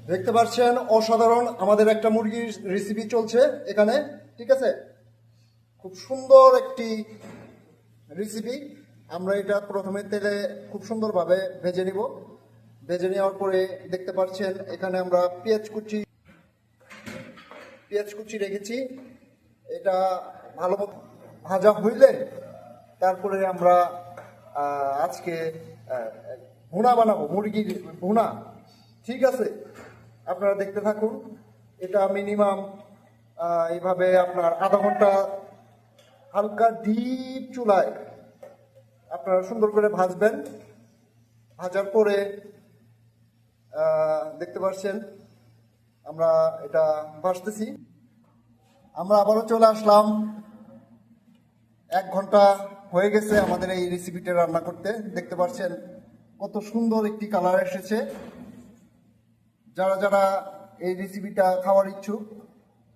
দেখতে পাচ্ছেন অসাধারণ আমাদের একটা মুরগির রেসিপি চলছে এখানে, ঠিক আছে। খুব সুন্দর একটি রেসিপি। আমরা এটা প্রথমে তেলে খুব সুন্দরভাবে ভেজে নিব। ভেজে নেওয়ার পরে দেখতে পাচ্ছেন এখানে আমরা পেঁয়াজ কুচি রেখেছি। এটা ভালো মতো ভাজা হইলে তারপরে আমরা আজকে ভুনা বানাবো, মুরগির ভুনা, ঠিক আছে। আপনারা দেখতে থাকুন। এটা মিনিমাম এইভাবে আপনার আধা ঘন্টা হালকা ডিপ চুলায় আপনারা সুন্দর করে ভাজবেন। ভাজার পরে দেখতে পাচ্ছেন আমরা এটা ভাজতেছি। আমরা আবারও চলে আসলাম। 1 ঘন্টা হয়ে গেছে আমাদের এই রেসিপিটা রান্না করতে। দেখতে পাচ্ছেন কত সুন্দর একটি কালার এসেছে। যারা যারা এই রেসিপিটা খাওয়ার ইচ্ছুক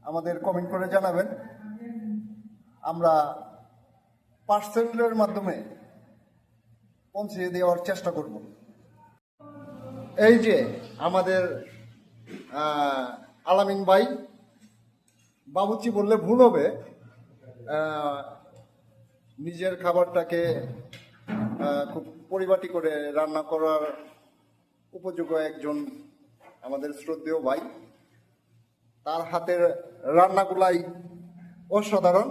আমাদের কমেন্ট করে জানাবেন। আমরা পার্সেলের মাধ্যমে পৌঁছে দেওয়ার চেষ্টা করব। এই যে আমাদের আলামিন ভাই, বাবুর্চি বললে ভুল হবে, নিজের খাবারটাকে খুব পরিপাটি করে রান্না করার উপযোগী একজন আমাদের শ্রদ্ধেয় ভাই। তার হাতের রান্নাগুলাই অসাধারণ।